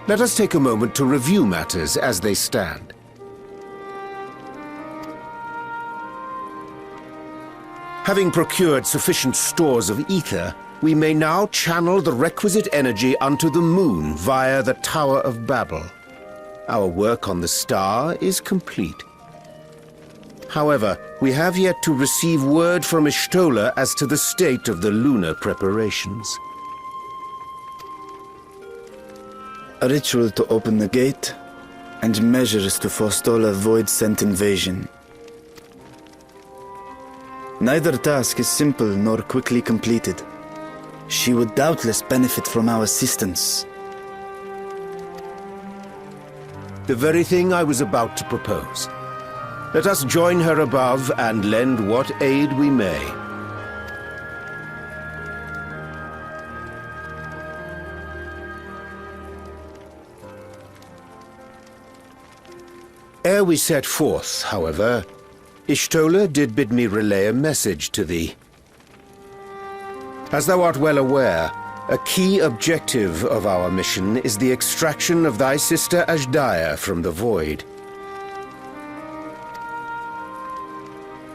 Let us take a moment to review matters as they stand. Having procured sufficient stores of ether, we may now channel the requisite energy unto the moon via the Tower of Babel. Our work on the star is complete. However, we have yet to receive word from Y'shtola as to the state of the lunar preparations. A ritual to open the gate, and measures to forestall a void-sent invasion. Neither task is simple nor quickly completed. She would doubtless benefit from our assistance. The very thing I was about to propose. Let us join her above and lend what aid we may. Ere we set forth, however, Y'shtola did bid me relay a message to thee. As thou art well aware, a key objective of our mission is the extraction of thy sister Ajdaya from the Void.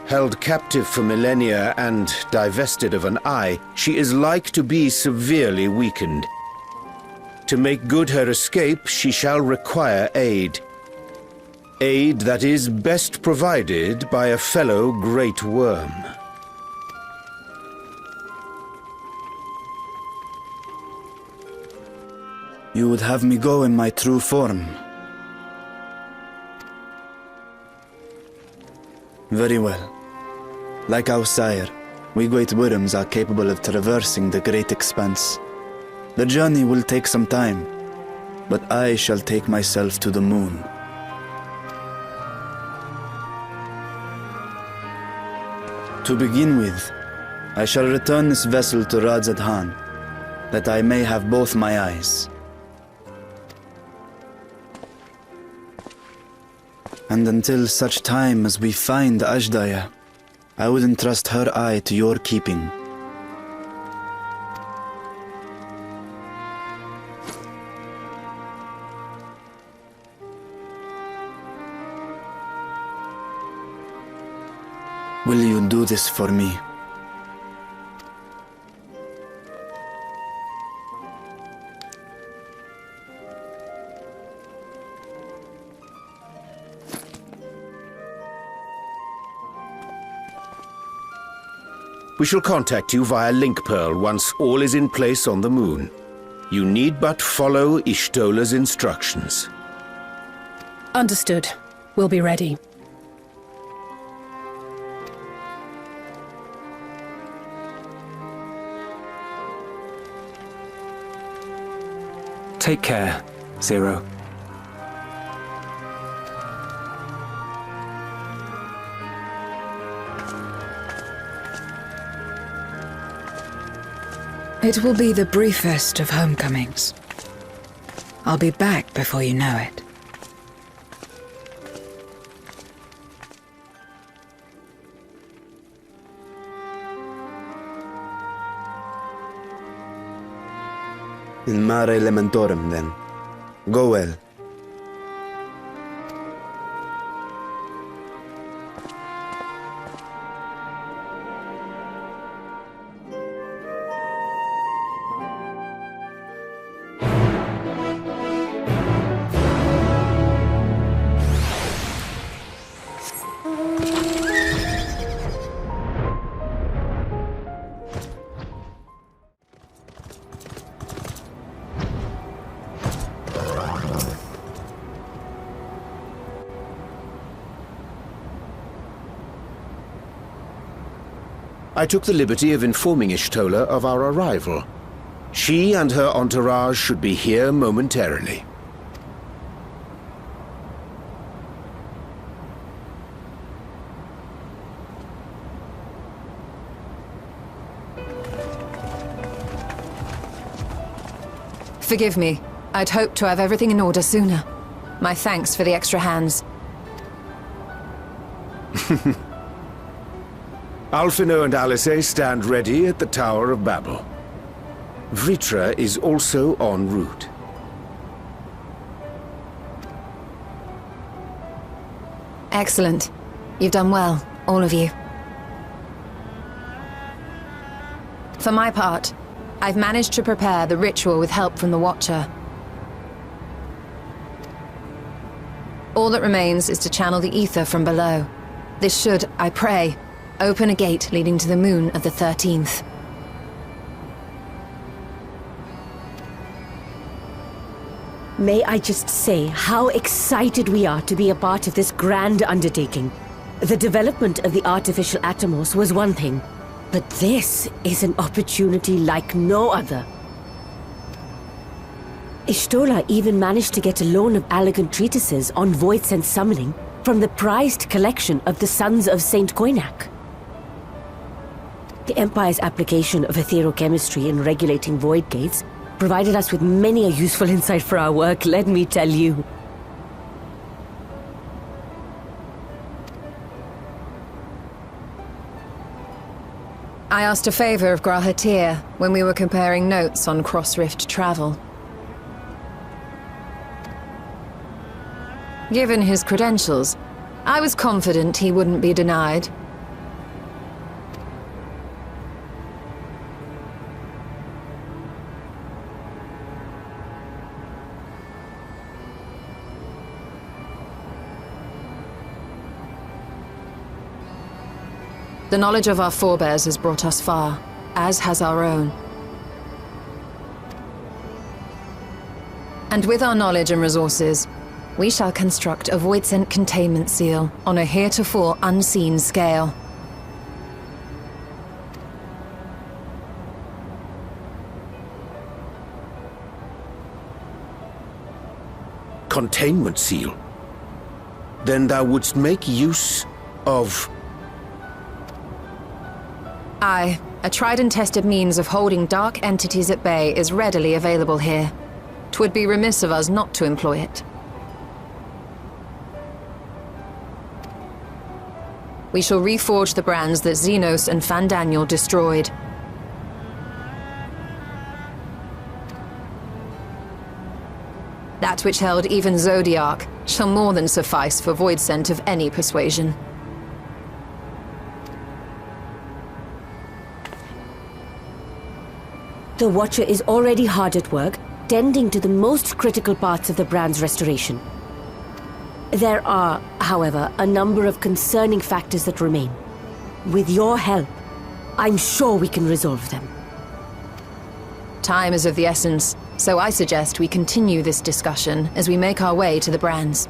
Held captive for millennia and divested of an eye, she is like to be severely weakened. To make good her escape, she shall require aid. Aid that is best provided by a fellow great worm. You would have me go in my true form. Very well. Like our sire, we great worms are capable of traversing the great expanse. The journey will take some time, but I shall take myself to the moon. To begin with, I shall return this vessel to Radzadhan, that I may have both my eyes. And until such time as we find Ajdaya, I would entrust her eye to your keeping. Will you do this for me? We shall contact you via Link Pearl once all is in place on the moon. You need but follow Y'shtola's instructions. Understood. We'll be ready. Take care, Zero. It will be the briefest of homecomings. I'll be back before you know it. In mare elementorum, then. Go well. I took the liberty of informing Y'shtola of our arrival. She and her entourage should be here momentarily. Forgive me. I'd hoped to have everything in order sooner. My thanks for the extra hands. Alphino and Alice stand ready at the Tower of Babel. Vritra is also en route. Excellent. You've done well, all of you. For my part, I've managed to prepare the ritual with help from the Watcher. All that remains is to channel the ether from below. This should, I pray, open a gate leading to the moon of the 13th. May I just say how excited we are to be a part of this grand undertaking. The development of the artificial Atomos was one thing, but this is an opportunity like no other. Ishtola even managed to get a loan of elegant treatises on void sense summoning from the prized collection of the Sons of Saint Koinak. The Empire's application of etherochemistry in regulating void gates provided us with many a useful insight for our work, let me tell you. I asked a favor of Grahatir when we were comparing notes on cross-rift travel. Given his credentials, I was confident he wouldn't be denied. The knowledge of our forebears has brought us far, as has our own. And with our knowledge and resources, we shall construct a voidsent containment seal on a heretofore unseen scale. Containment seal? Then thou wouldst make use of... Aye, a tried and tested means of holding dark entities at bay is readily available here. 'Twould be remiss of us not to employ it. We shall reforge the brands that Xenos and Fandaniel destroyed. That which held even Zodiac shall more than suffice for voidsent of any persuasion. The Watcher is already hard at work, tending to the most critical parts of the brand's restoration. There are, however, a number of concerning factors that remain. With your help, I'm sure we can resolve them. Time is of the essence, so I suggest we continue this discussion as we make our way to the brands.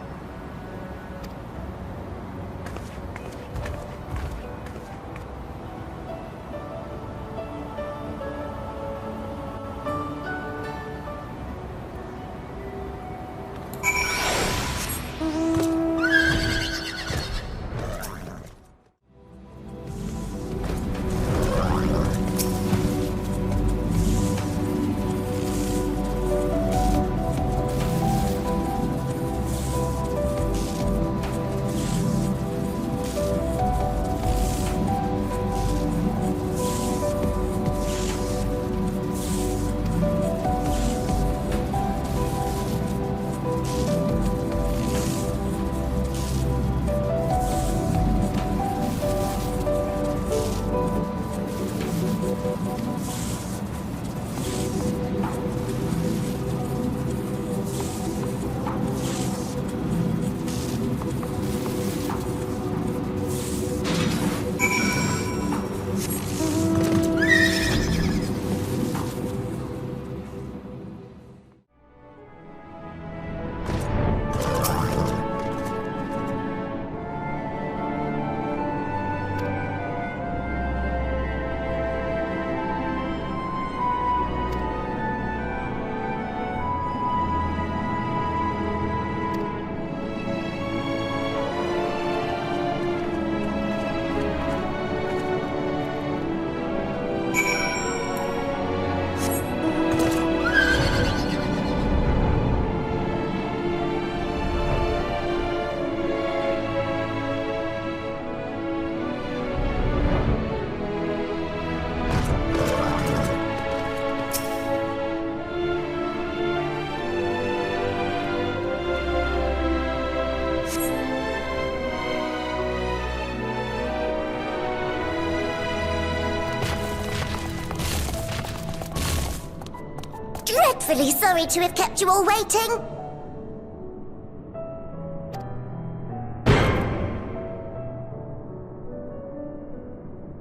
dreadfully sorry to have kept you all waiting.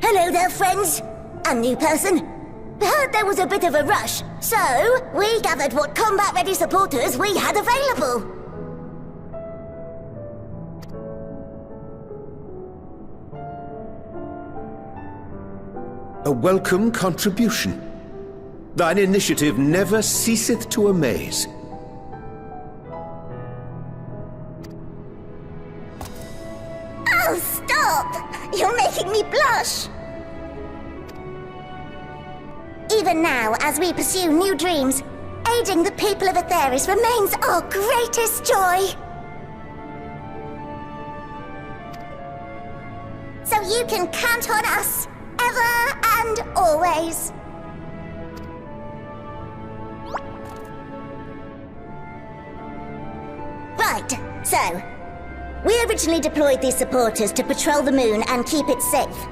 Hello there, friends. A new person. Heard there was a bit of a rush, so we gathered what combat-ready supporters we had available. A welcome contribution. Thine initiative never ceaseth to amaze. Oh, stop! You're making me blush! Even now, as we pursue new dreams, aiding the people of Aetheris remains our greatest joy. So you can count on us, ever and always. Right, so, we originally deployed these supporters to patrol the moon and keep it safe.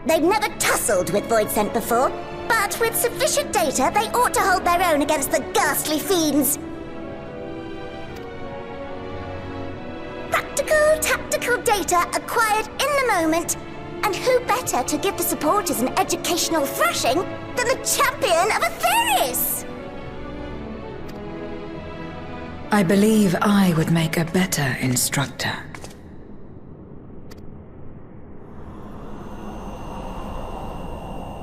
They've never tussled with Voidsent before, but with sufficient data, they ought to hold their own against the ghastly fiends. Practical, tactical data acquired in the moment, and who better to give the supporters an educational thrashing than the champion of Aetheris? I believe I would make a better instructor.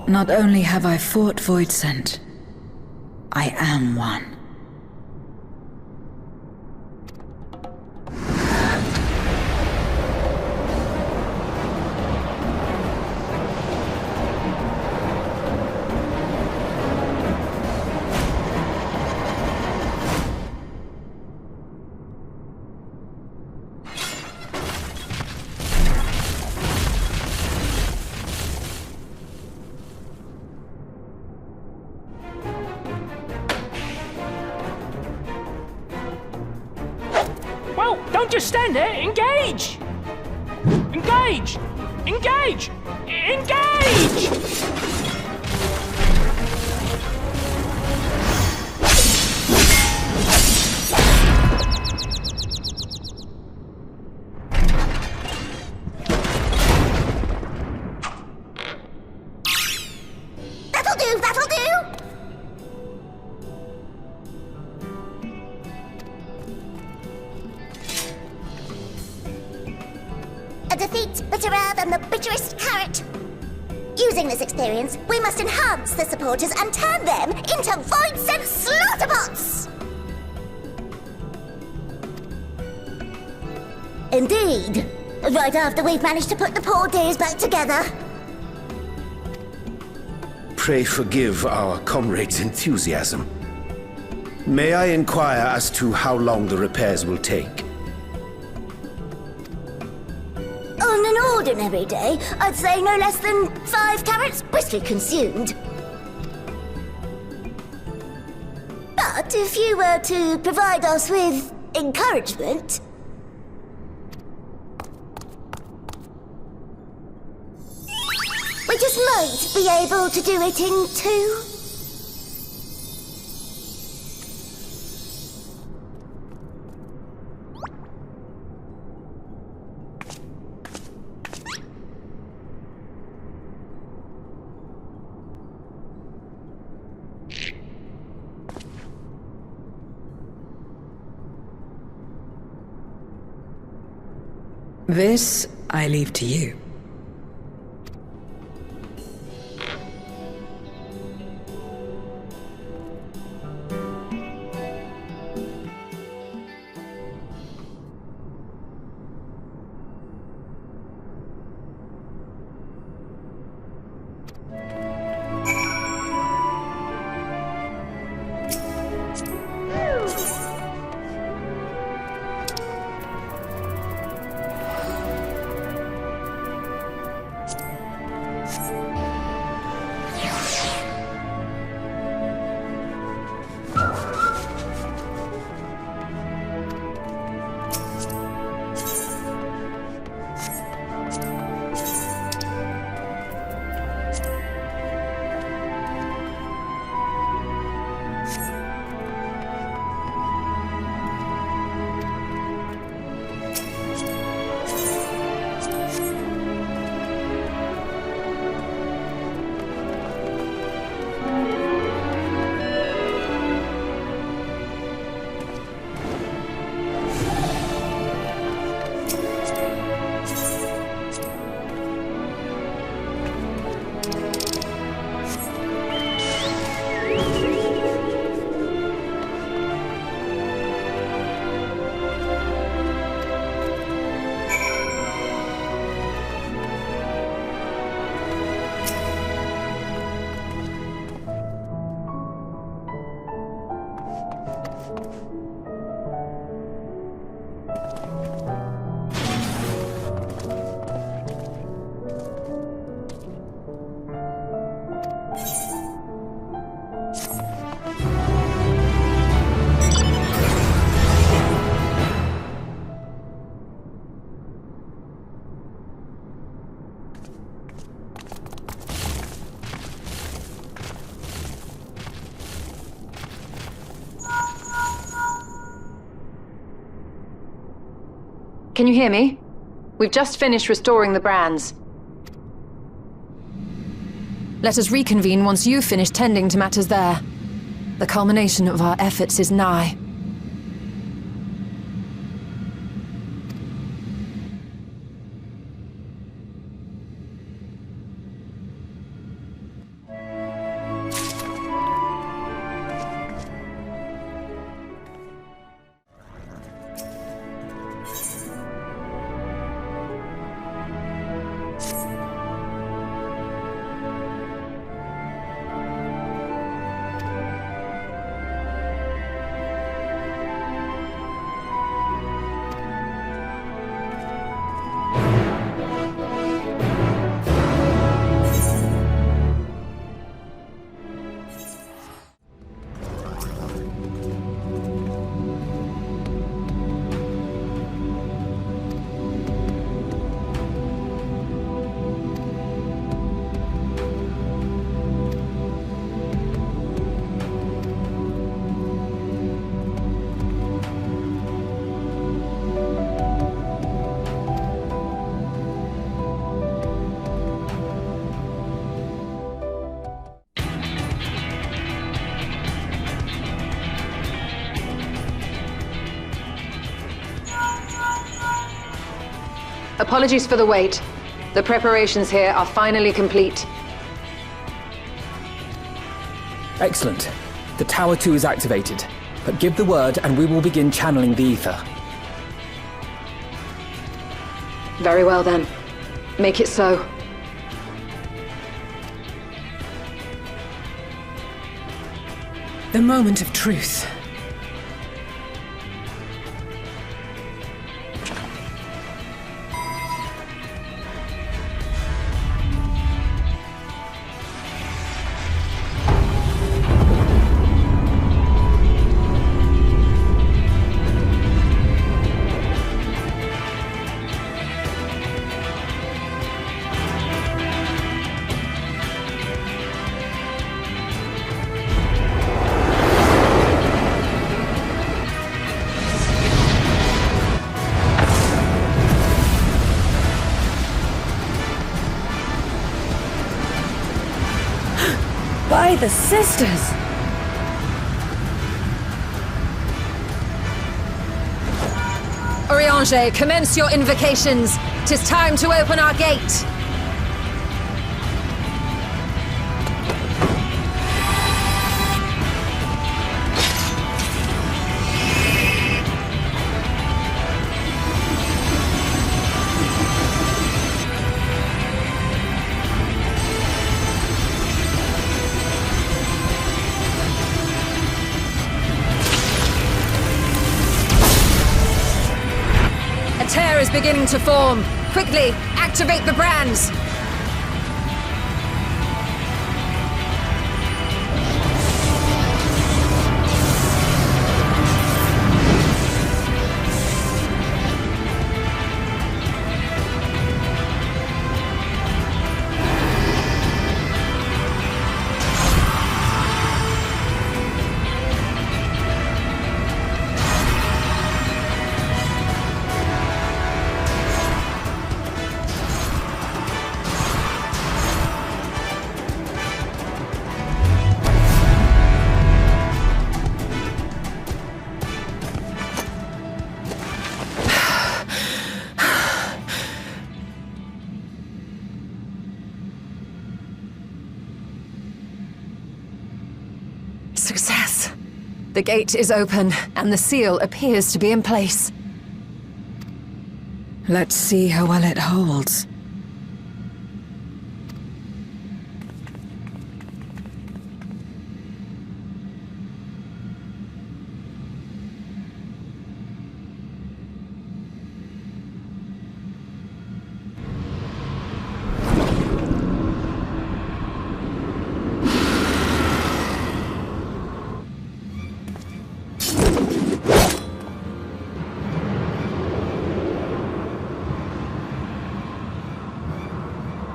Not only have I fought Voidsent, I am one. Don't just stand there, engage! Engage! Engage! Engage! That'll do, that'll do! A defeat bitterer than the bitterest carrot. Using this experience, we must enhance the supporters and turn them into Voidsent slaughterbots! Indeed. Right after we've managed to put the poor dears back together. Pray forgive our comrade's enthusiasm. May I inquire as to how long the repairs will take? On an ordinary day, I'd say no less than 5 carrots briskly consumed. But if you were to provide us with encouragement... we just might be able to do it in 2. This I leave to you. Can you hear me? We've just finished restoring the brands. Let us reconvene once you've finished tending to matters there. The culmination of our efforts is nigh. Apologies for the wait. The preparations here are finally complete. Excellent. The Tower 2 is activated. But give the word and we will begin channeling the ether. Very well then. Make it so. The moment of truth. By the sisters! Oriange, commence your invocations. 'Tis time to open our gate. Tear is beginning to form. Quickly, activate the brands. Success. The gate is open, and the seal appears to be in place. Let's see how well it holds.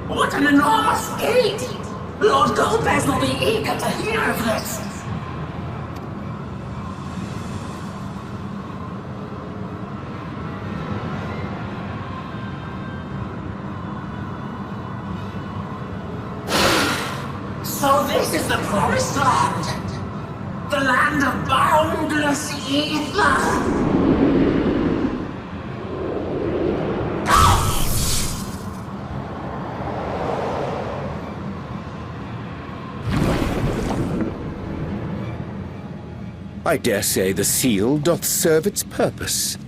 What an enormous gate! Lord Gomez will be eager to hear of this! So this is the promised land. The land of boundless ether. I dare say the seal doth serve its purpose.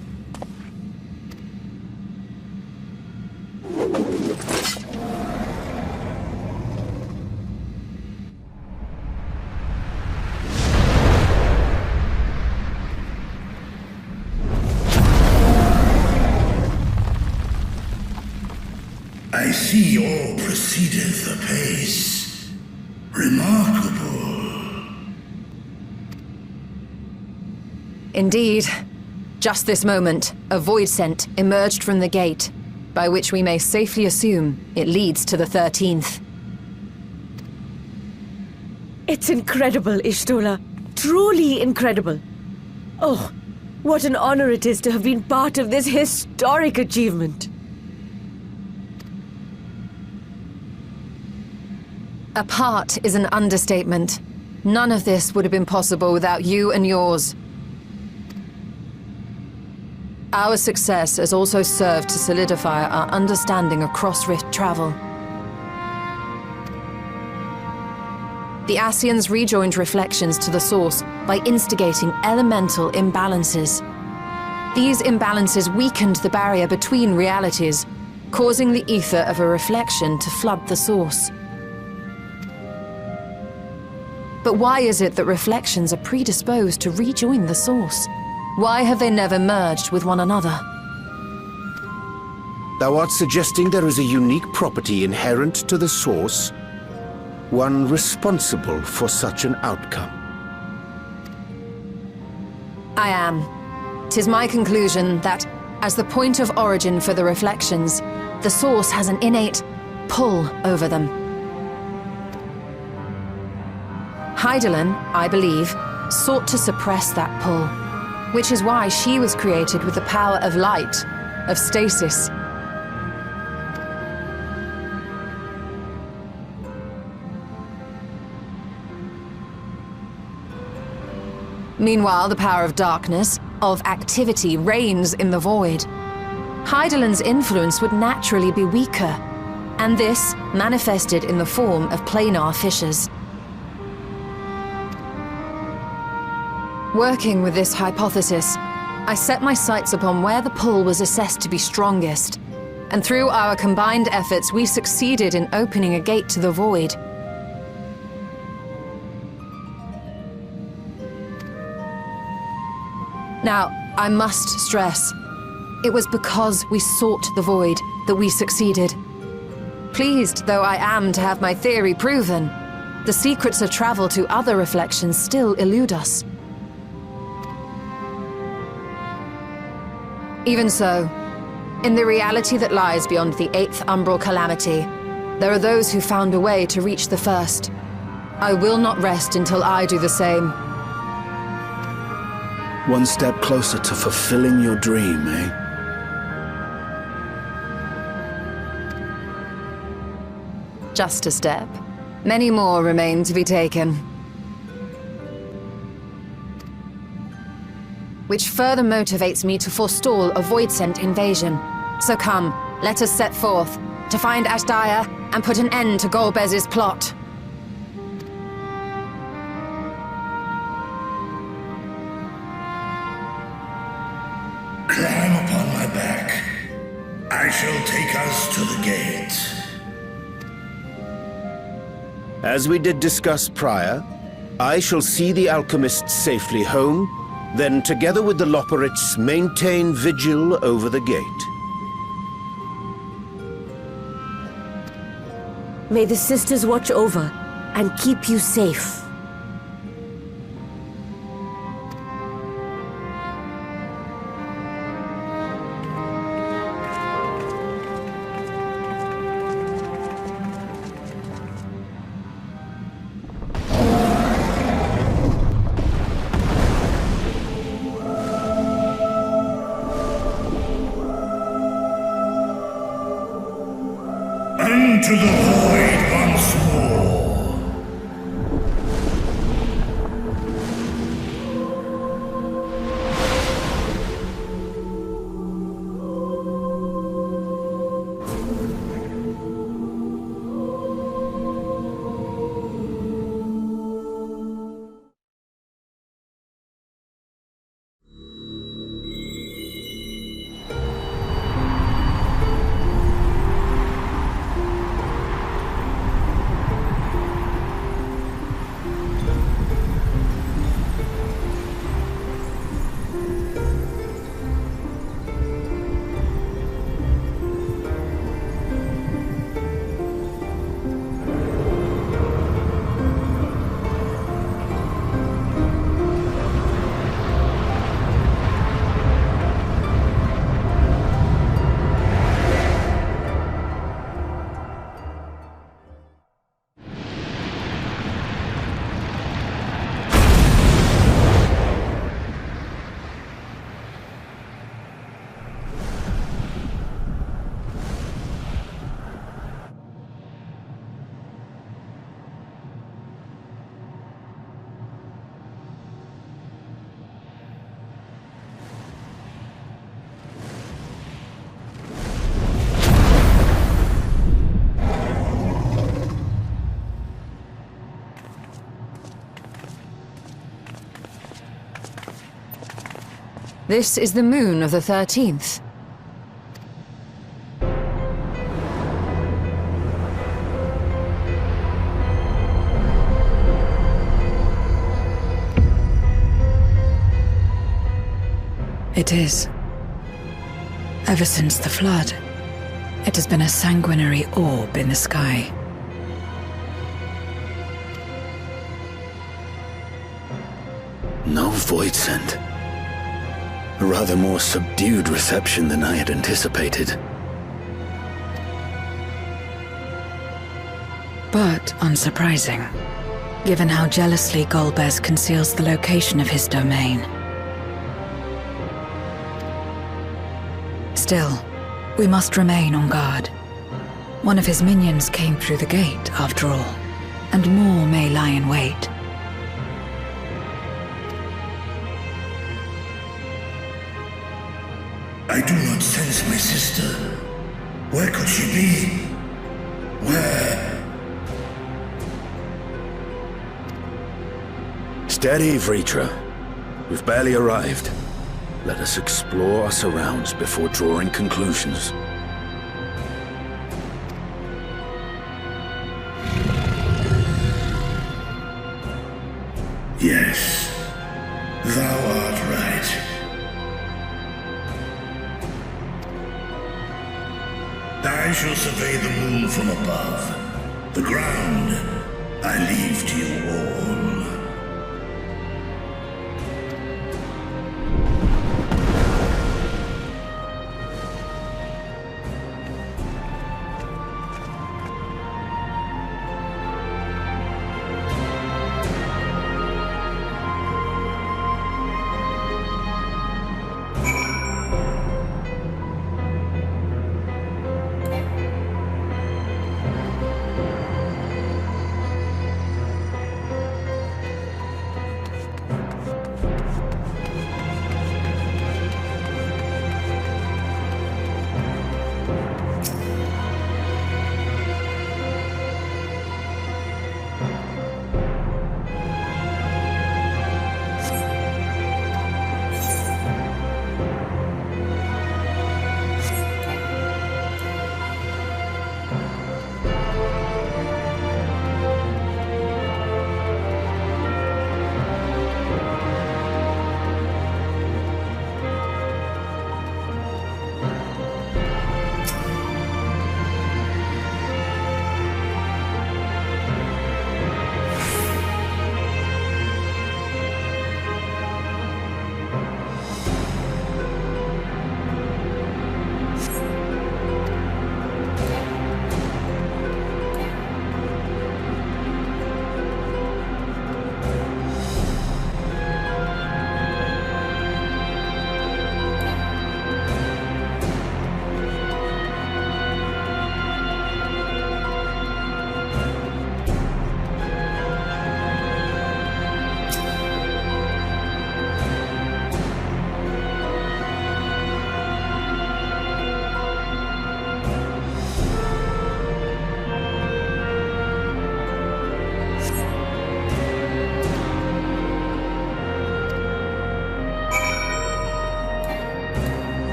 I see all proceedeth apace. Remarkable. Indeed. Just this moment, a void scent emerged from the gate, by which we may safely assume it leads to the 13th. It's incredible, Ishtola. Truly incredible. Oh, what an honor it is to have been part of this historic achievement. A part is an understatement. None of this would have been possible without you and yours. Our success has also served to solidify our understanding of cross-rift travel. The Ascians rejoined reflections to the source by instigating elemental imbalances. These imbalances weakened the barrier between realities, causing the ether of a reflection to flood the source. But why is it that reflections are predisposed to rejoin the source? Why have they never merged with one another? Thou art suggesting there is a unique property inherent to the source, one responsible for such an outcome. I am. 'Tis my conclusion that, as the point of origin for the reflections, the source has an innate pull over them. Hydaelyn, I believe, sought to suppress that pull, which is why she was created with the power of light, of stasis. Meanwhile, the power of darkness, of activity, reigns in the void. Hydaelyn's influence would naturally be weaker, and this manifested in the form of planar fissures. Working with this hypothesis, I set my sights upon where the pull was assessed to be strongest, and through our combined efforts, we succeeded in opening a gate to the void. Now, I must stress, it was because we sought the void that we succeeded. Pleased though I am to have my theory proven, the secrets of travel to other reflections still elude us. Even so, in the reality that lies beyond the 8th umbral calamity, there are those who found a way to reach the first. I will not rest until I do the same. One step closer to fulfilling your dream, eh? Just a step. Many more remain to be taken. Which further motivates me to forestall a void-sent invasion. So come, let us set forth, to find Ashdaya and put an end to Golbez's plot. Climb upon my back. I shall take us to the gate. As we did discuss prior, I shall see the alchemists safely home, then together with the Loporrits maintain vigil over the gate. May the sisters watch over and keep you safe. Into the void once more. This is the moon of the 13th. It is. Ever since the flood, it has been a sanguinary orb in the sky. No void scent. A rather more subdued reception than I had anticipated. But unsurprising, given how jealously Golbez conceals the location of his domain. Still, we must remain on guard. One of his minions came through the gate, after all, and more may lie in wait. I do not sense my sister. Where could she be? Where? Steady, Vritra. We've barely arrived. Let us explore our surrounds before drawing conclusions. Yes, thou art right. I shall survey the moon from above. The ground I leave to you all.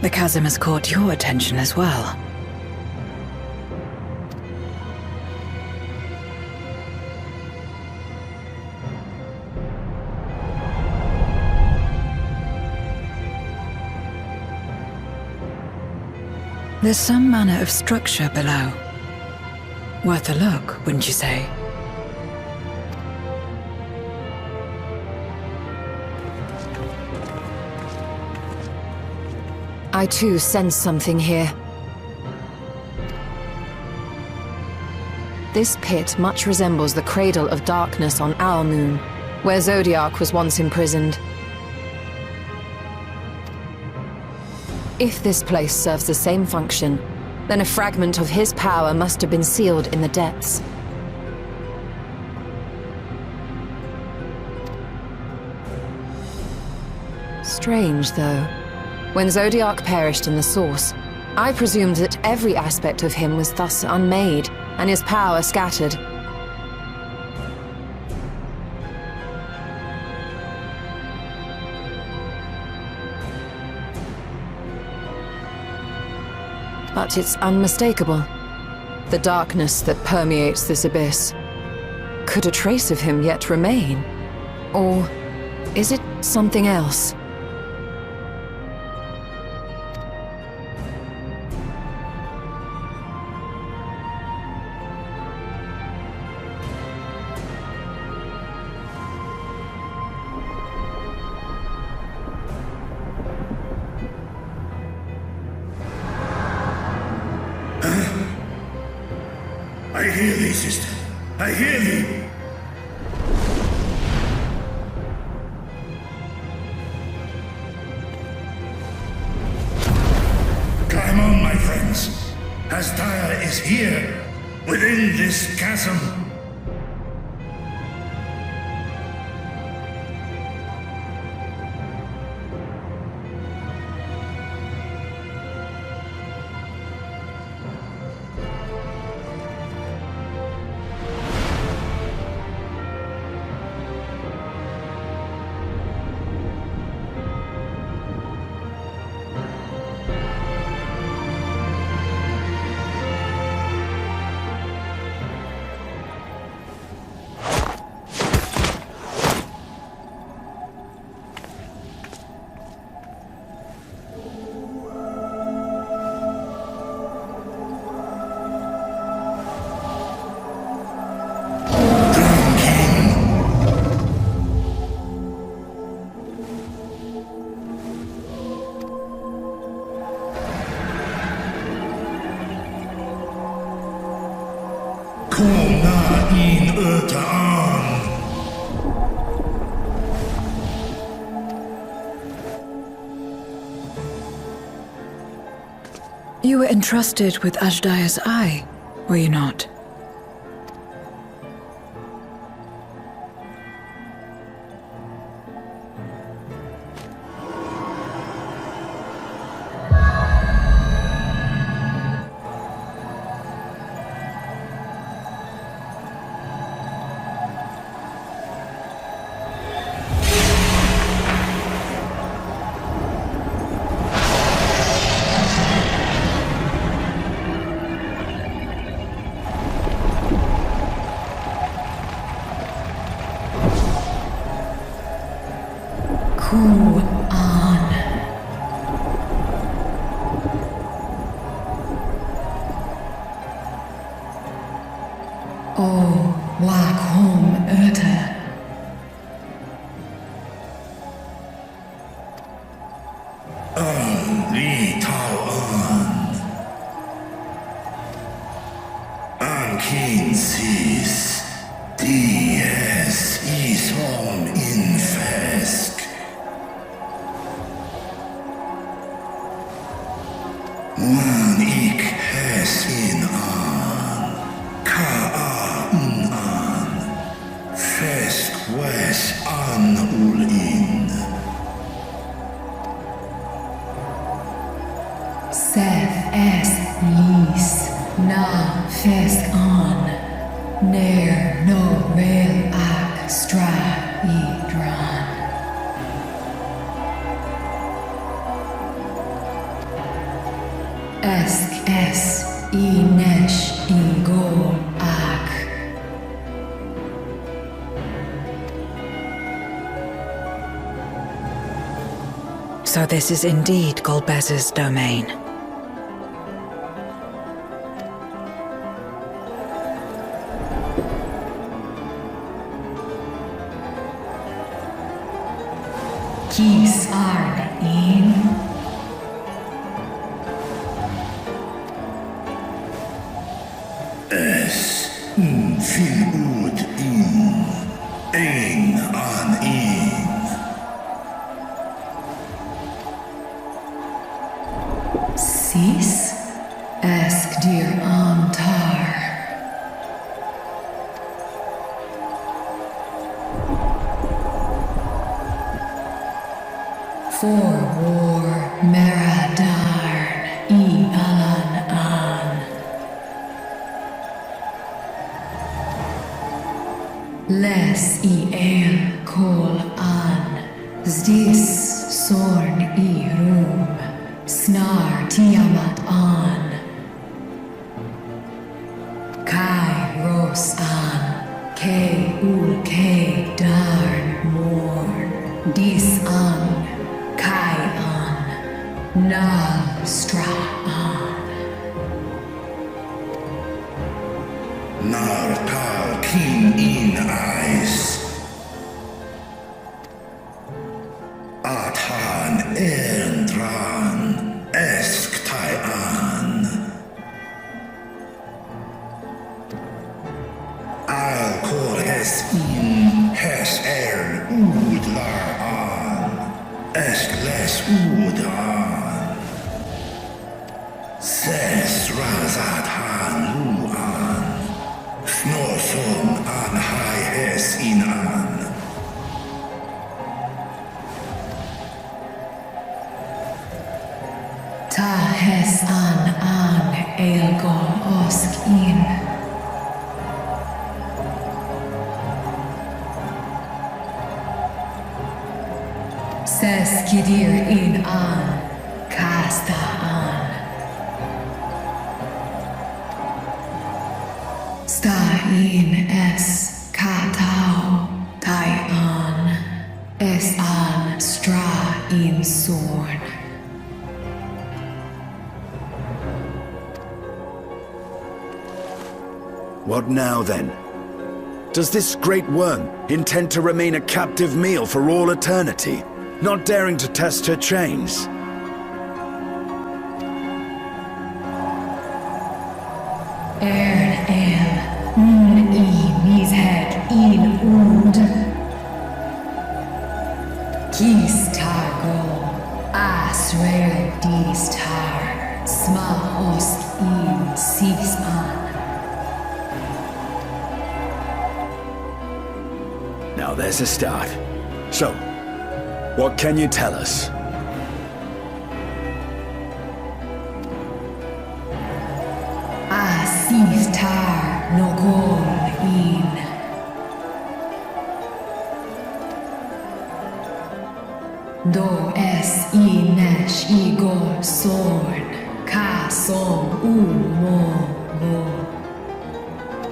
The chasm has caught your attention as well. There's some manner of structure below. Worth a look, wouldn't you say? I too sense something here. This pit much resembles the Cradle of Darkness on our moon, where Zodiac was once imprisoned. If this place serves the same function, Then a fragment of his power must have been sealed in the depths. Strange, though. When Zodiac perished in the Source, I presumed that every aspect of him was thus unmade, and his power scattered. But it's unmistakable. The darkness that permeates this abyss. Could a trace of him yet remain? Or is it something else? I hear thee, sister. I hear thee. Climb on, my friends. Astaya is here, within this chasm. You were entrusted with Ajdaya's eye, were you not? So this is indeed Golbez's domain. Kis Arn in Es fin ud in ein an in Sis Es For war Meradarn Ian An. Les Ian Kol An. Zdis Sorn Irum. Snar Tiamat An. Kai Ros An. Kei Ul Kei Darn Morn. Dis An. Kai An. Nal Stra An. Nar Tal King in Eyes. Athan Erndran Esk Taian. Al Kor Es In Hes Ern Udlar An. Esk Les Udan. Ses Razat Han Luan. Snorson An Hai Es In An. Ta Hes An An Elgon Osk In. Ses Kidir In An. Kasta An. Sta In Es Katao Tai An. Es An Stra In Sorn. What now, then? Does this great worm intend to remain a captive meal for all eternity, not daring to test her chains? Ern El Mishead In Und. Kis Targo Asrael Dis Tar. Sma Osk In Sis An. Now there's a start. So, what can you tell us? Asis Tar Nogol In. Do Es Inesh Igor Sorn. Ka Som U Mo Mo.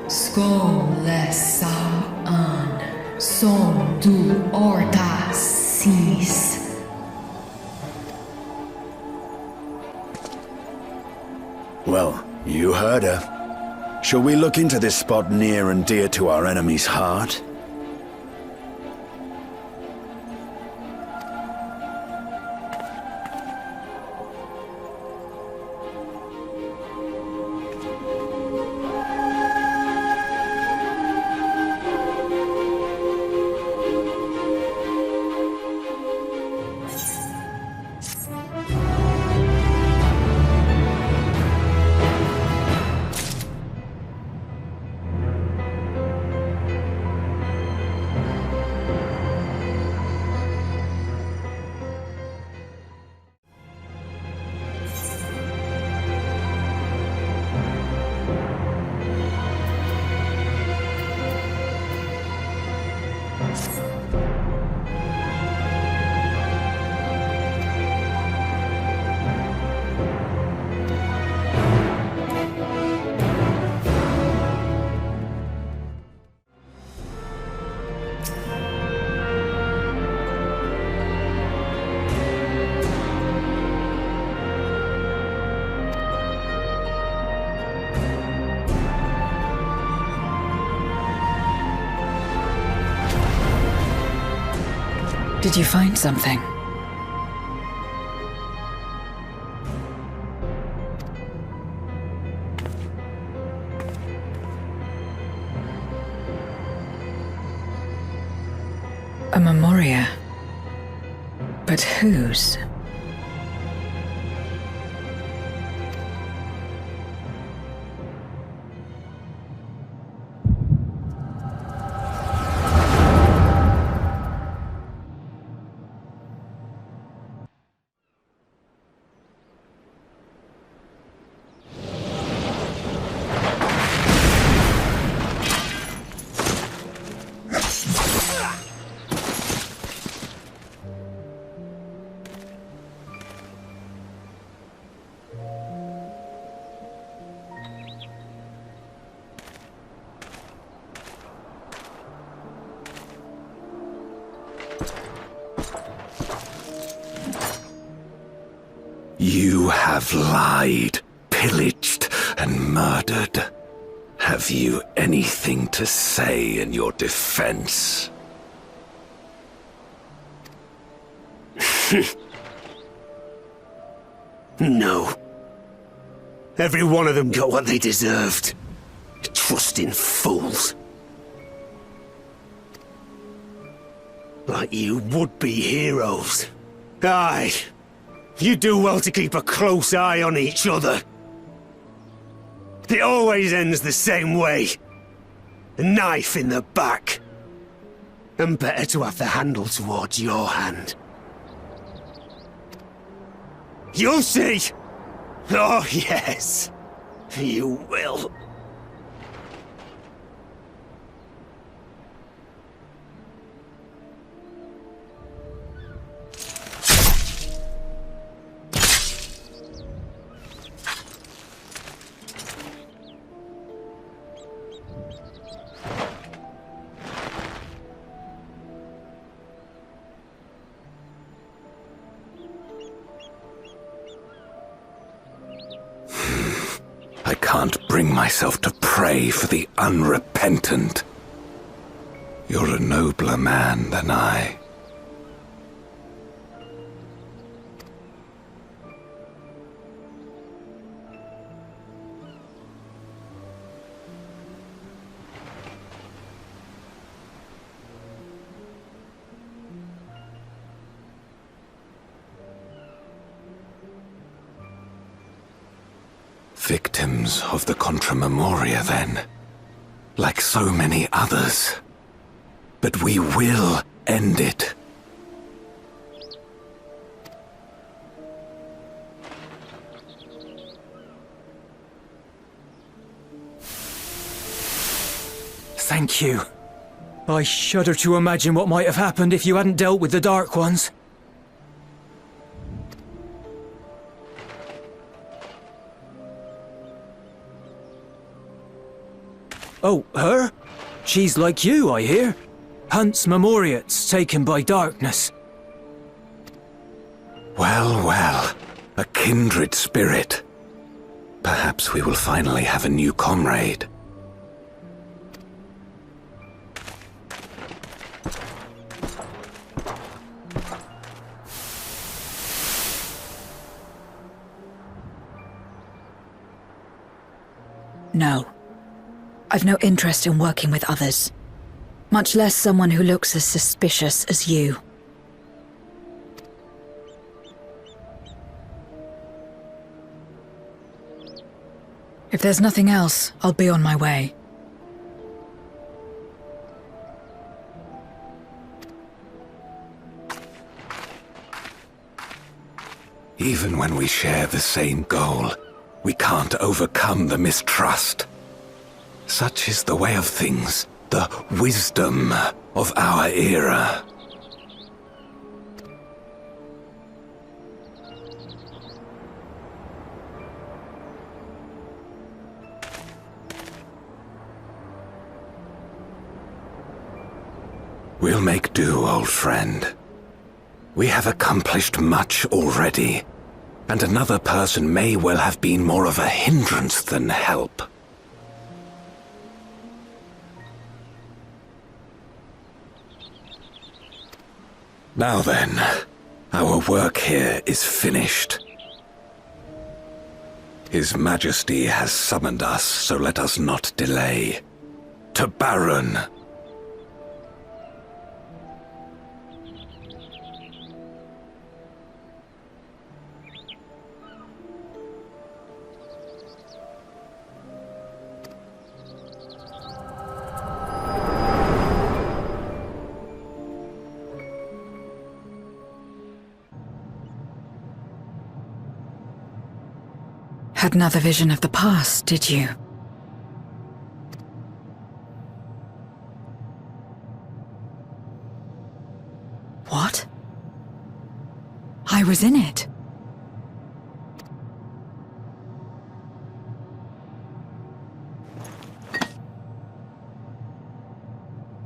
Skol Les Sam An. Som Du Orta Sis. Well, you heard her. Shall we look into this spot near and dear to our enemy's heart? Did you find something? A memoria. But whose? You have lied, pillaged, and murdered. Have you anything to say in your defense? No. Every one of them got what they deserved. Trusting fools. Like you would-be heroes. Aye. You do well to keep a close eye on each other. It always ends the same way. A knife in the back. And better to have the handle towards your hand. You'll see! Oh, yes. You will. I can't bring myself to pray for the unrepentant. You're a nobler man than I. Victims of the Contra Memoria, then. Like so many others. But we will end it. Thank you. I shudder to imagine what might have happened if you hadn't dealt with the Dark Ones. Oh, her? She's like you, I hear. Hunts Memoriats taken by darkness. Well, well. A kindred spirit. Perhaps we will finally have a new comrade. No. I've no interest in working with others. Much less someone who looks as suspicious as you. If there's nothing else, I'll be on my way. Even when we share the same goal, we can't overcome the mistrust. Such is the way of things, the wisdom of our era. We'll make do, old friend. We have accomplished much already, and another person may well have been more of a hindrance than help. Now then, our work here is finished. His Majesty has summoned us, so let us not delay. To Baron! Had another vision of the past, did you? What? I was in it.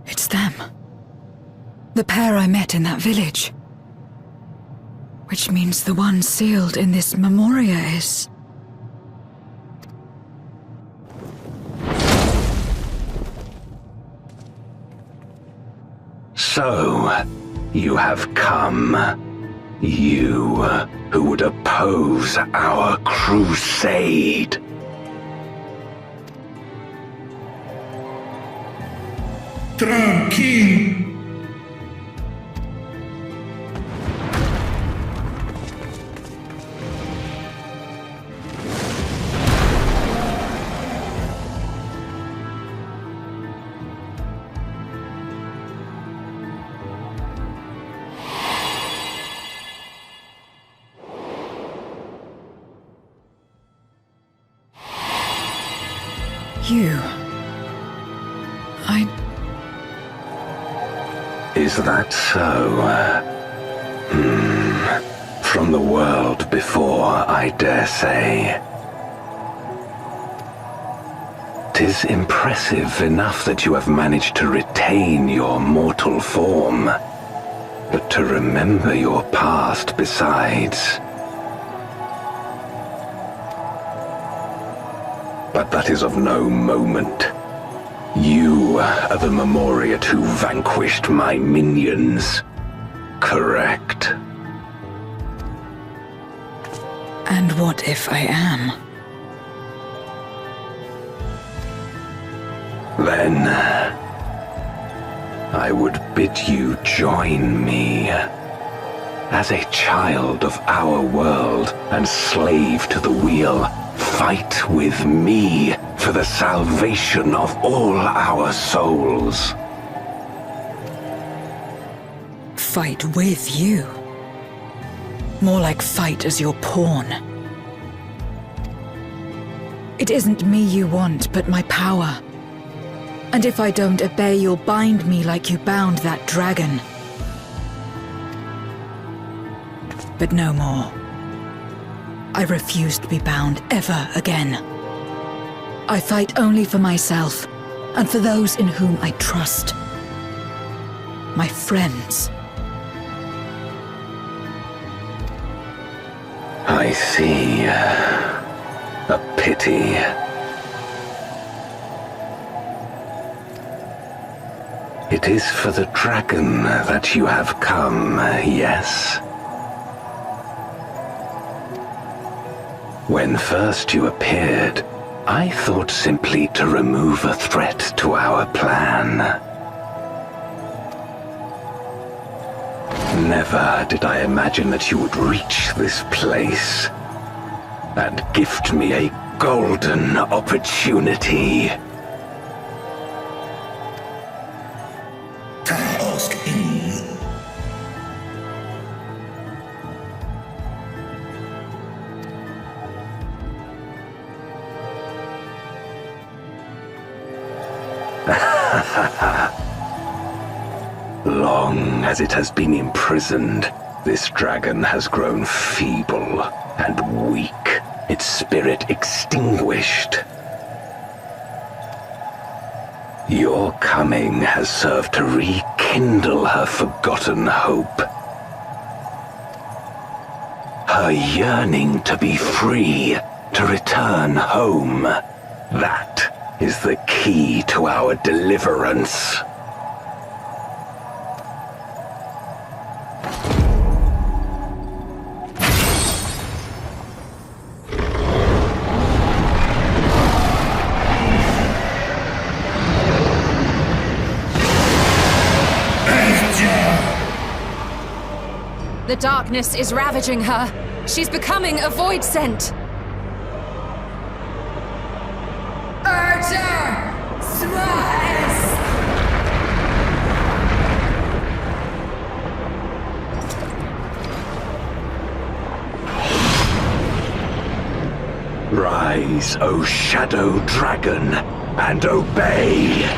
It's them. The pair I met in that village. Which means the one sealed in this memoria is... So, you have come. You, who would oppose our crusade. Tranquilo. You... Is that so? From the world before, I dare say. 'Tis impressive enough that you have managed to retain your mortal form, but to remember your past besides. But that is of no moment. You are the Memoriat who vanquished my minions, correct? And what if I am? Then I would bid you join me. As a child of our world and slave to the wheel, fight with me for the salvation of all our souls. Fight with you? More like fight as your pawn. It isn't me you want, but my power. And if I don't obey, you'll bind me like you bound that dragon. But no more. I refuse to be bound ever again. I fight only for myself, and for those in whom I trust. My friends. I see. A pity. It is for the dragon that you have come, yes? When first you appeared, I thought simply to remove a threat to our plan. Never did I imagine that you would reach this place and gift me a golden opportunity. Long as it has been imprisoned, this dragon has grown feeble and weak, its spirit extinguished. Your coming has served to rekindle her forgotten hope. Her yearning to be free, to return home. That is the key to our deliverance. The darkness is ravaging her. She's becoming a void scent. Archer! Smash! Rise, O Shadow Dragon, and obey!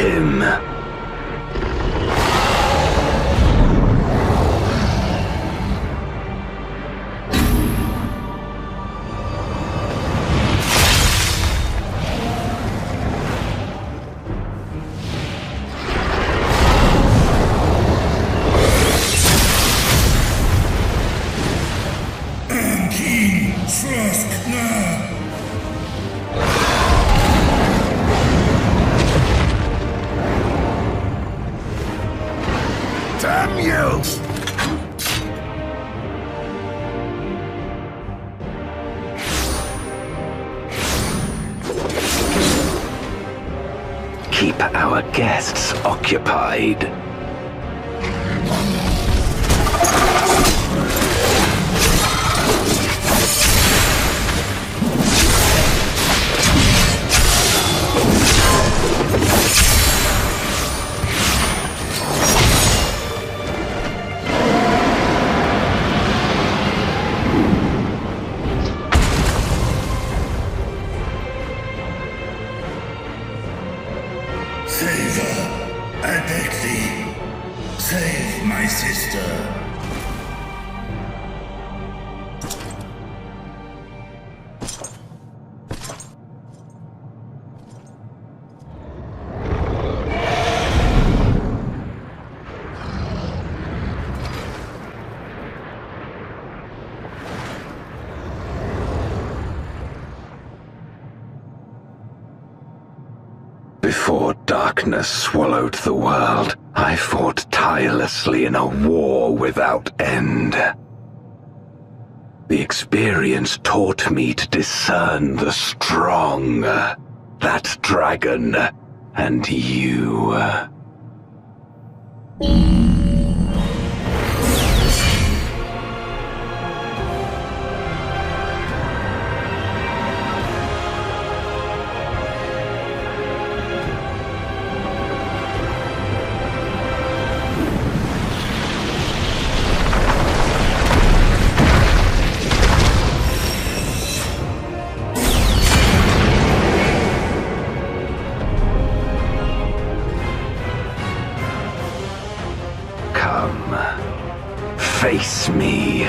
him. Damn you! Keep our guests occupied. Save her, I beg thee. Save my sister. Before darkness swallowed the world, I fought tirelessly in a war without end. The experience taught me to discern the strong, that dragon, and you. Face me.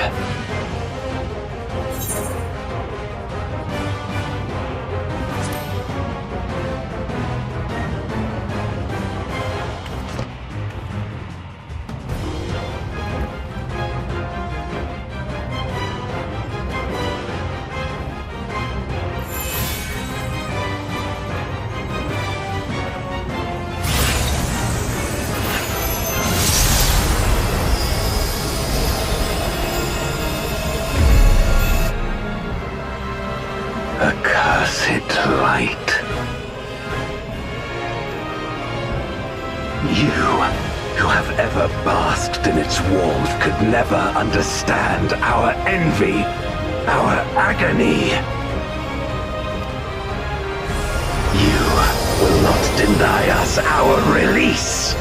Accursed light. You, who have ever basked in its warmth, could never understand our envy, our agony. You will not deny us our release.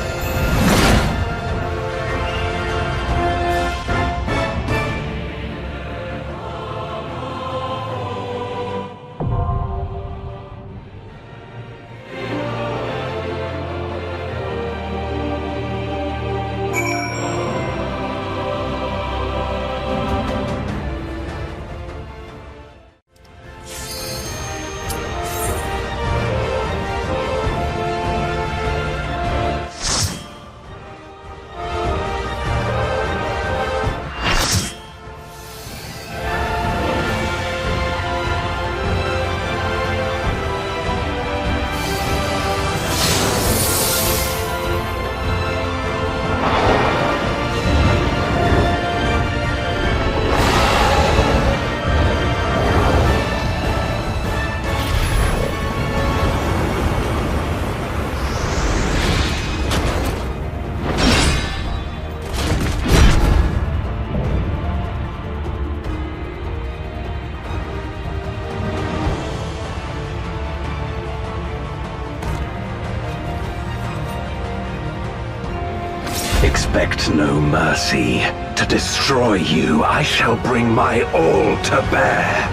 Expect no mercy. To destroy you, I shall bring my all to bear.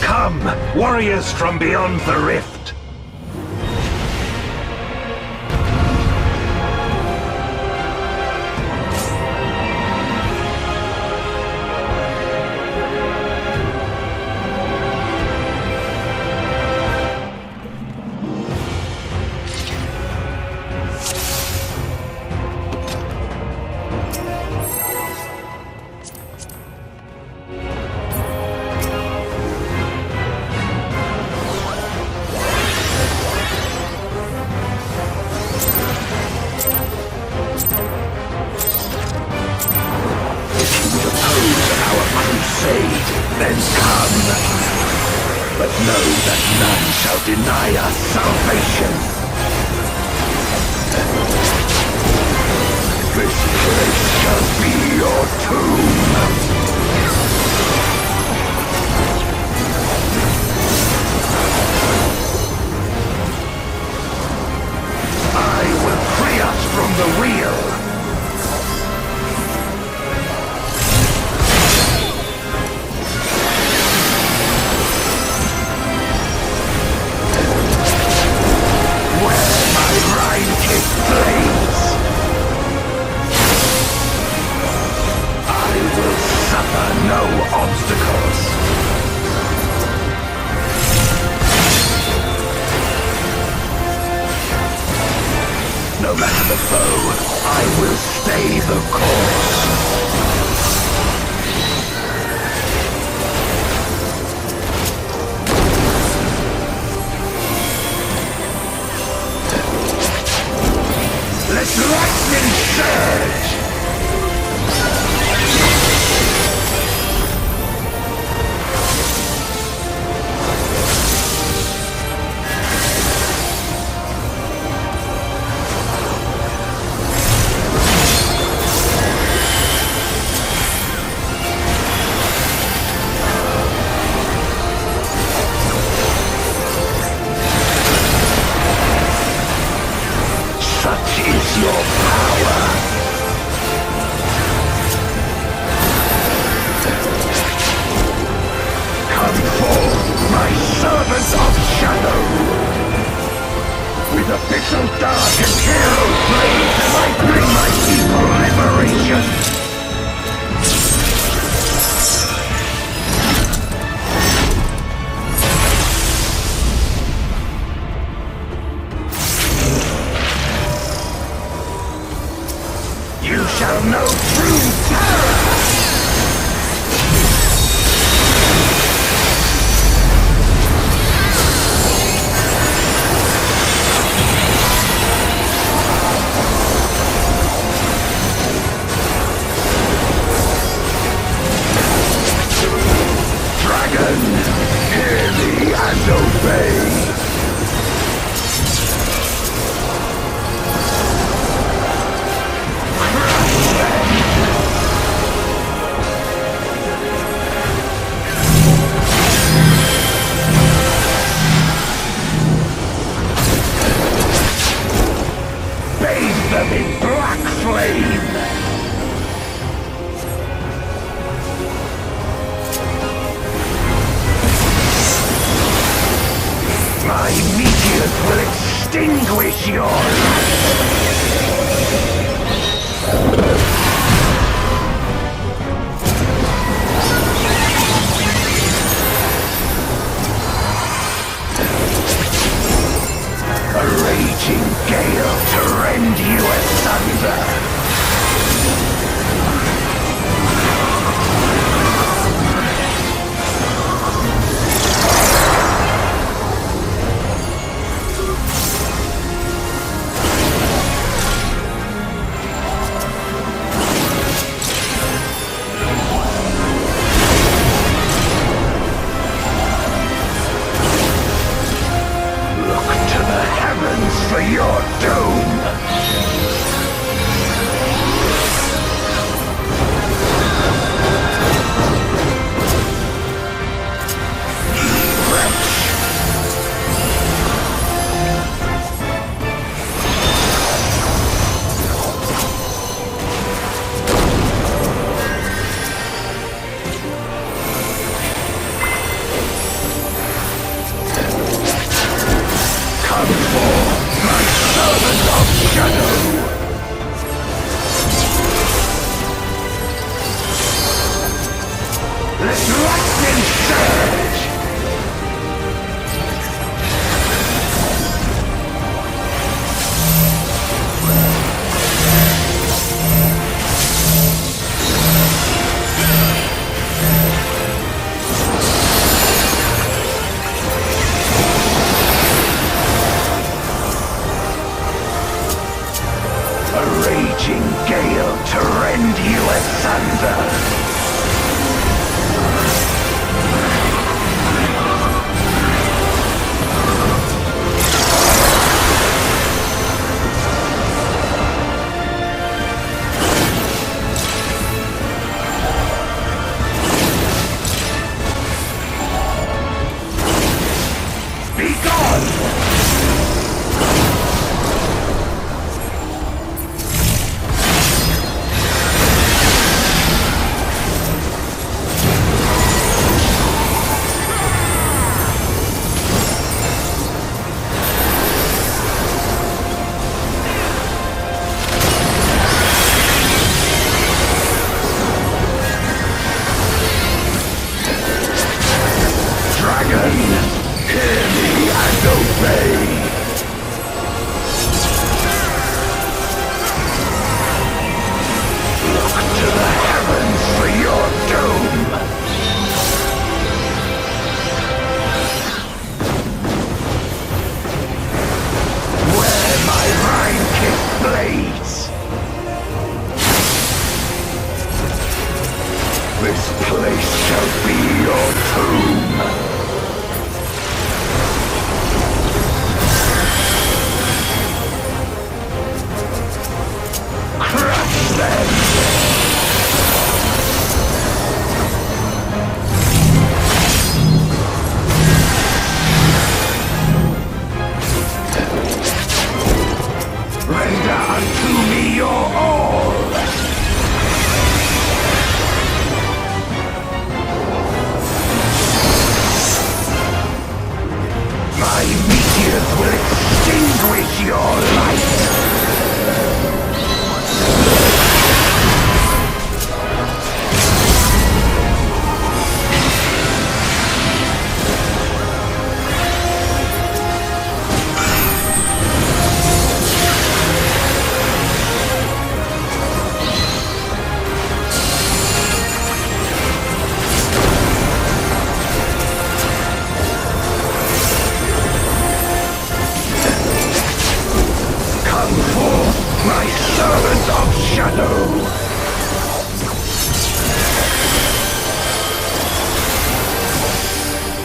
Come, warriors from beyond the rift. then come. But know that none shall deny us salvation. This place shall be your tomb. I will free us from the wheel. Where my rime-kissed blades, I will suffer no obstacles. No matter the foe, I will stay the course. Let lightning surge! Such is your power. Come forth, my servants of shadow. With Abyssal Dark and hero blades, I bring my people liberation. You shall know true terror! Dragon, hear me and obey! Bathe them in black flame! My meteors will extinguish your light! A raging gale to rend you asunder! Look to the heavens for your doom! Come forth, my servant of shadow! Let lightning surge! A raging gale to rend you asunder!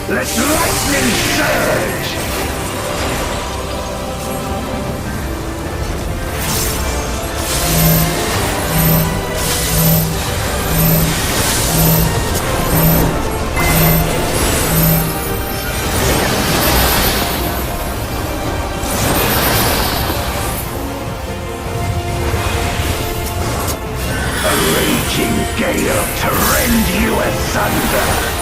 Let lightning surge! Gale to rend you asunder!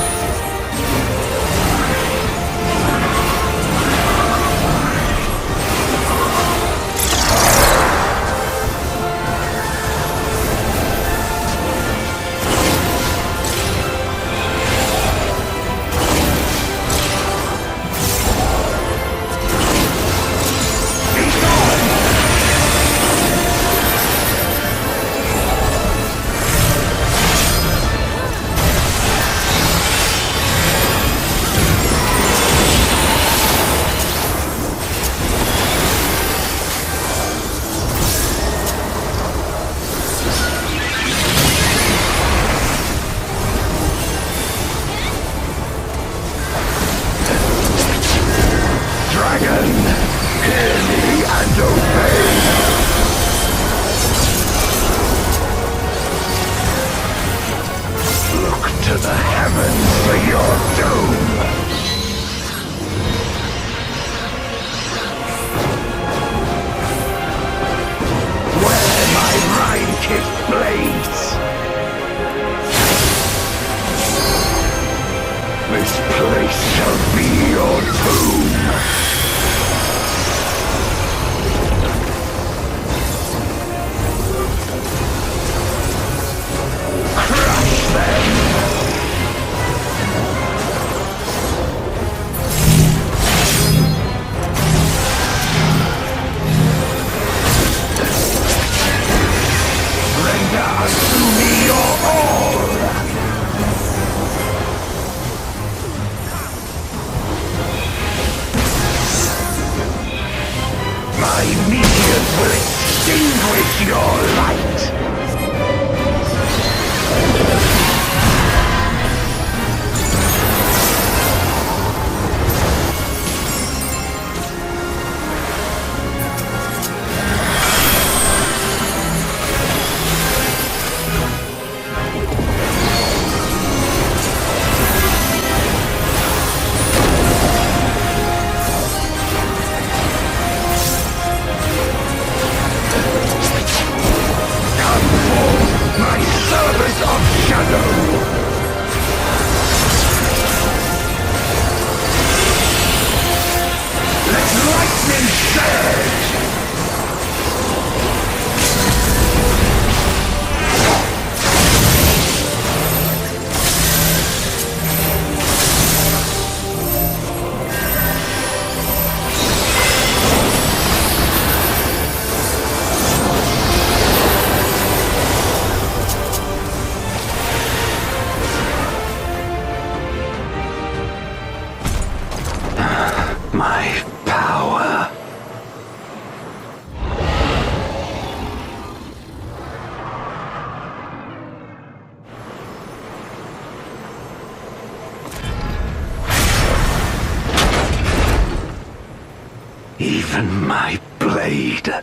Even my blade.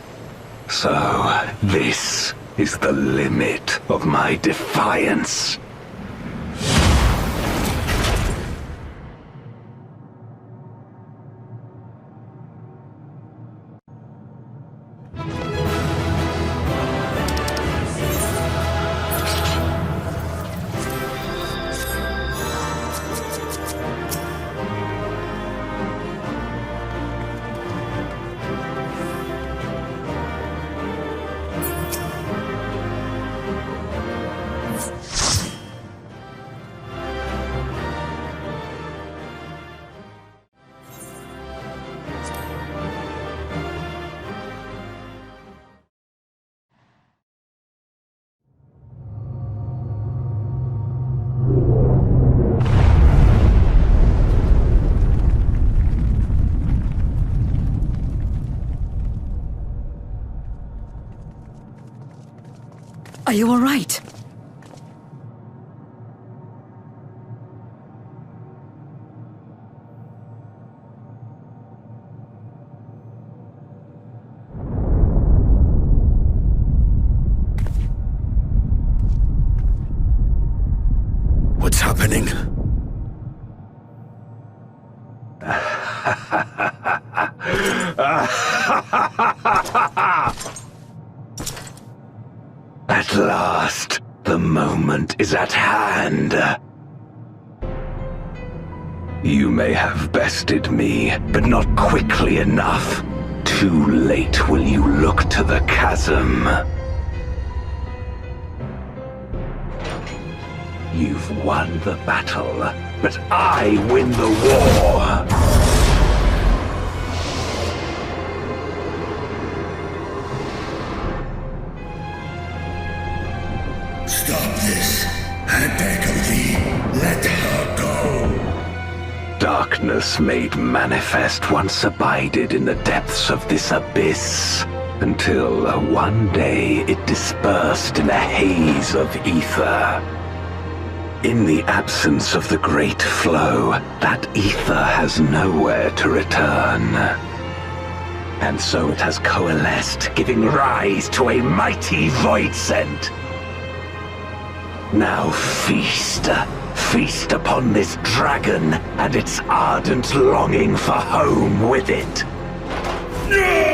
So, this is the limit of my defiance. Are you all right? At last, the moment is at hand. You may have bested me, but not quickly enough. Too late will you look to the chasm. You've won the battle, but I win the war! Stop this. I beg of thee, let her go. Darkness made manifest once abided in the depths of this abyss, until one day it dispersed in a haze of ether. In the absence of the great flow, that ether has nowhere to return. And so it has coalesced, giving rise to a mighty voidsent. Now feast upon this dragon and its ardent longing for home with it. No!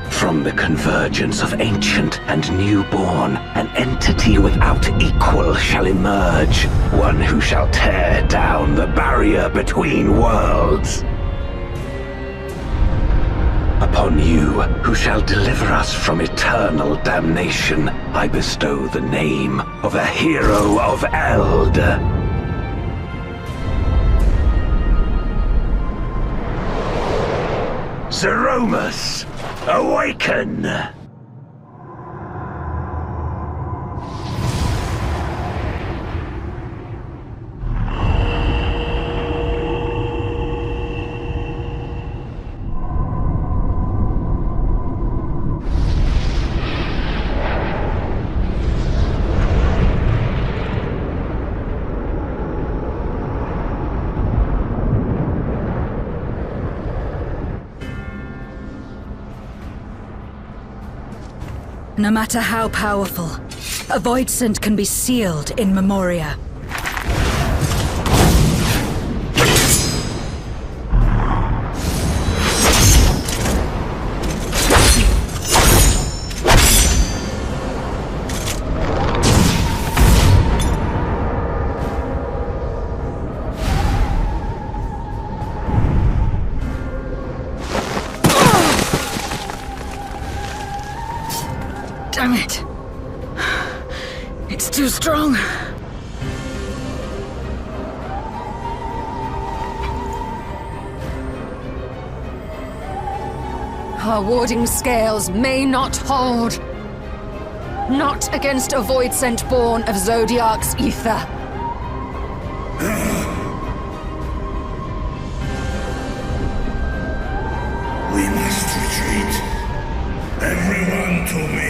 From the convergence of ancient and newborn, an entity without equal shall emerge, one who shall tear down the barrier between worlds. Upon you, who shall deliver us from eternal damnation, I bestow the name of a hero of Eld. Zeromus, awaken! No matter how powerful, a voidsent can be sealed in Memoria. Damn it. It's too strong. Our warding scales may not hold. Not against a voidsent born of Zodiark's ether. We must retreat. Everyone to me.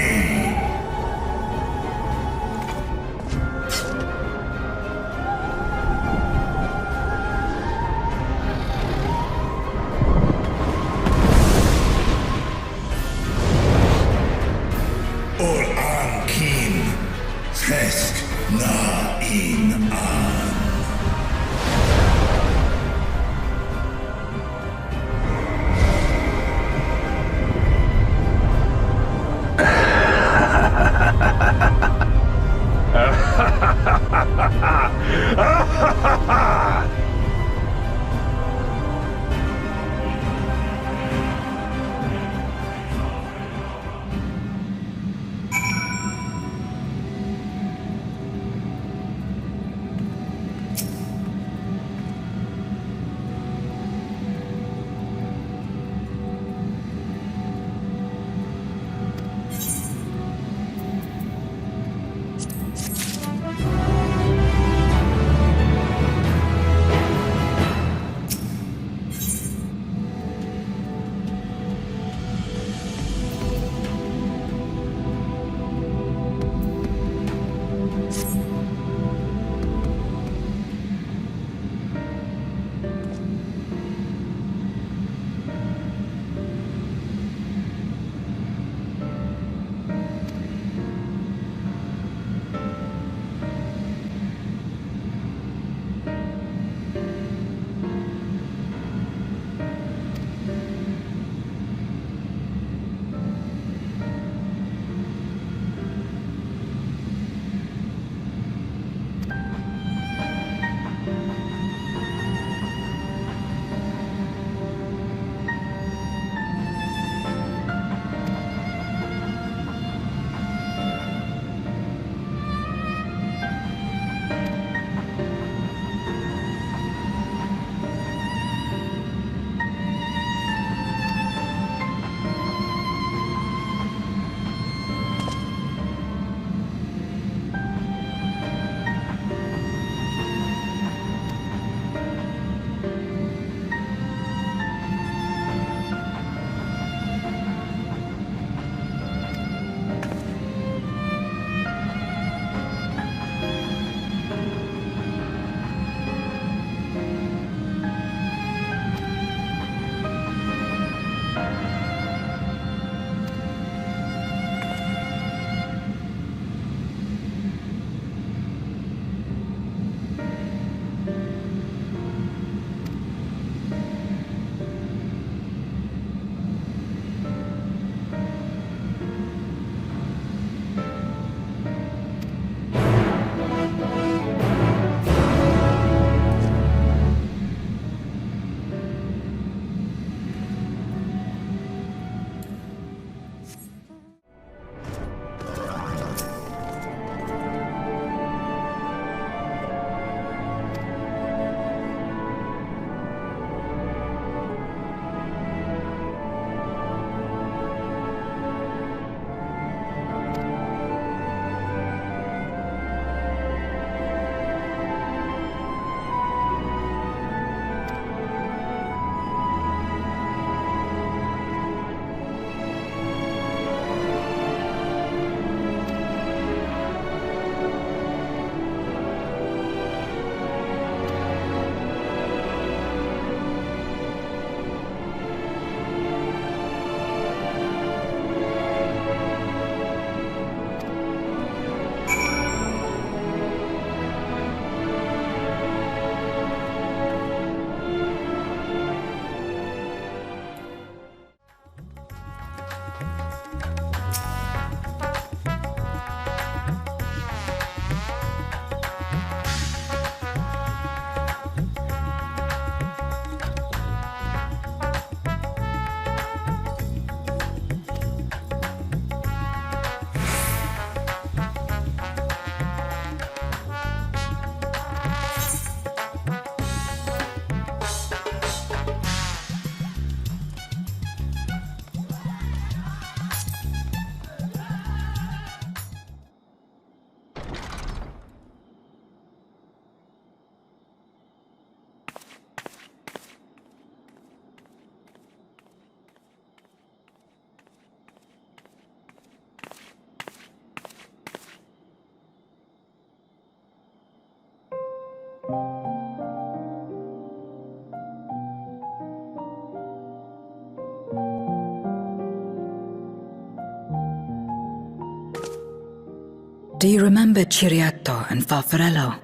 Do you remember Ciriato and Farfarello?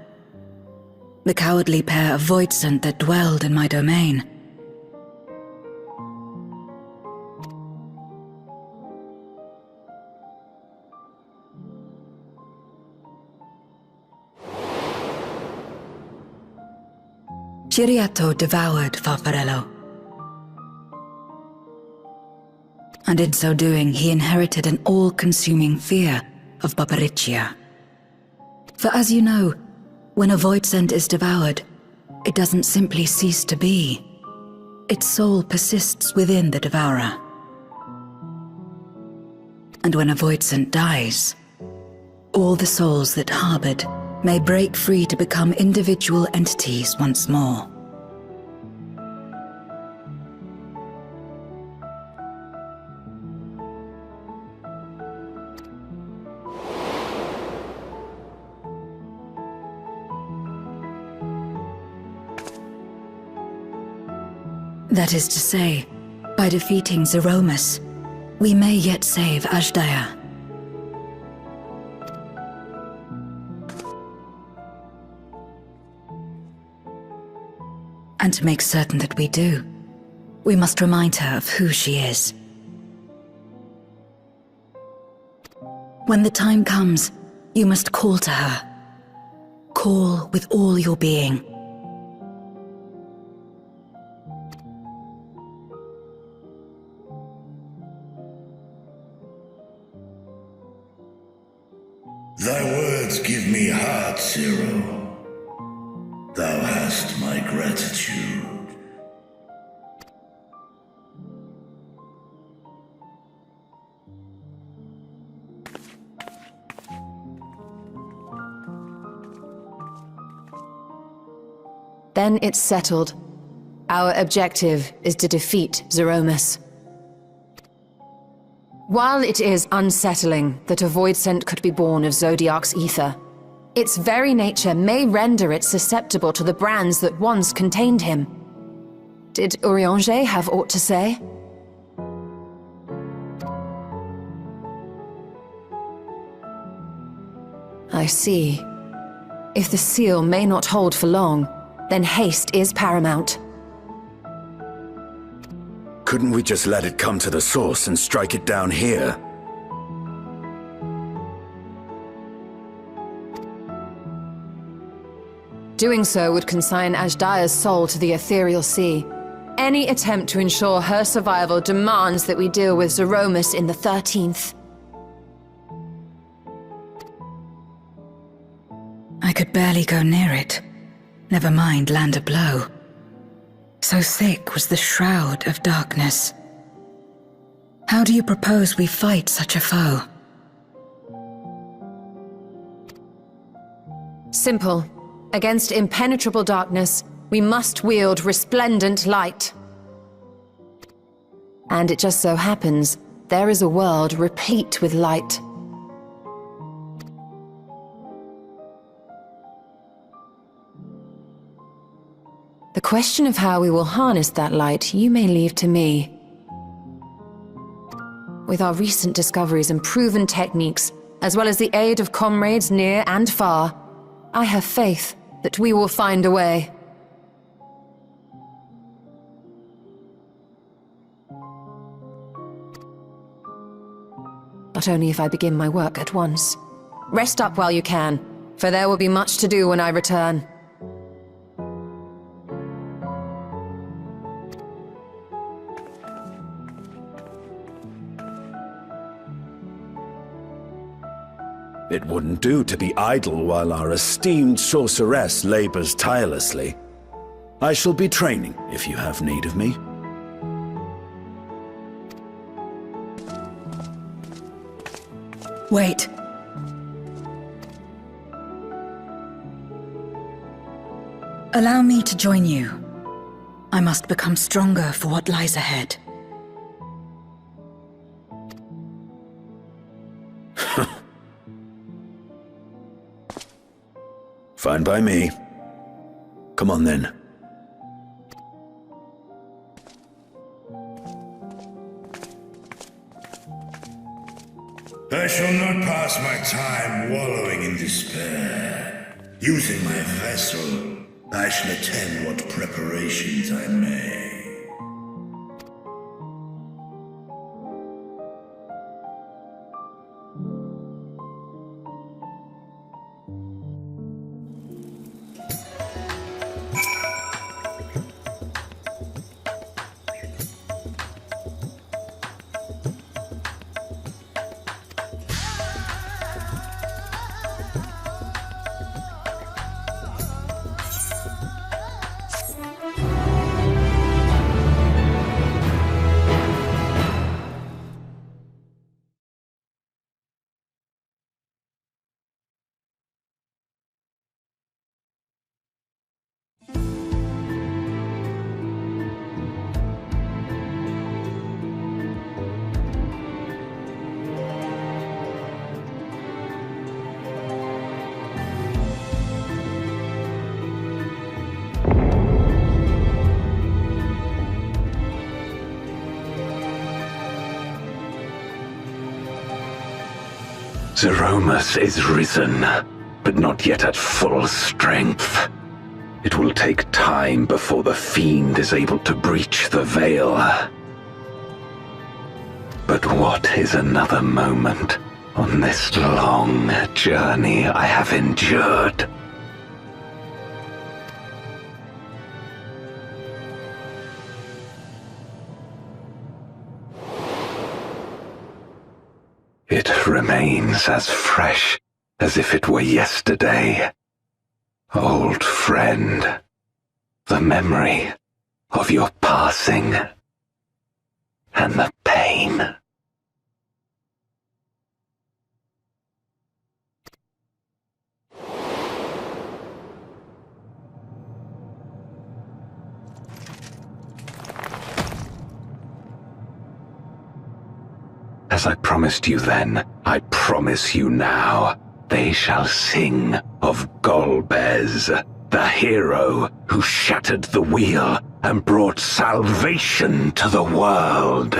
The cowardly pair of Voidsent that dwelled in my domain? Ciriato devoured Farfarello. And in so doing, he inherited an all-consuming fear of Barbariccia. For as you know, when a Voidsent is devoured, it doesn't simply cease to be. Its soul persists within the devourer. And when a Voidsent dies, all the souls that harbored may break free to become individual entities once more. That is to say, by defeating Zeromus, we may yet save Azdaja. And to make certain that we do, we must remind her of who she is. When the time comes, you must call to her. Call with all your being. Thy words give me heart, Zero. Thou hast my gratitude. Then it's settled. Our objective is to defeat Zeromus. While it is unsettling that a Voidsent could be born of Zodiac's ether, its very nature may render it susceptible to the brands that once contained him. Did Urianger have aught to say? I see. If the seal may not hold for long, then haste is paramount. Couldn't we just let it come to the source and strike it down here? Doing so would consign Azdaja's soul to the ethereal sea. Any attempt to ensure her survival demands that we deal with Zeromus in the 13th. I could barely go near it. Never mind land a blow. So thick was the shroud of darkness. How do you propose we fight such a foe? Simple. Against impenetrable darkness, we must wield resplendent light. And it just so happens, there is a world replete with light. The question of how we will harness that light, you may leave to me. With our recent discoveries and proven techniques, as well as the aid of comrades near and far, I have faith that we will find a way. But only if I begin my work at once. Rest up while you can, for there will be much to do when I return. It wouldn't do to be idle while our esteemed sorceress labors tirelessly. I shall be training if you have need of me. Wait. Allow me to join you. I must become stronger for what lies ahead. Fine by me. Come on then. I shall not pass my time wallowing in despair. Using my vessel, I shall attend what preparations I may. Zeromus is risen, but not yet at full strength. It will take time before the fiend is able to breach the veil. But what is another moment on this long journey I have endured? It remains as fresh as if it were yesterday. Old friend, the memory of your passing and the pain. As I promised you then, I promise you now, they shall sing of Golbez, the hero who shattered the wheel and brought salvation to the world.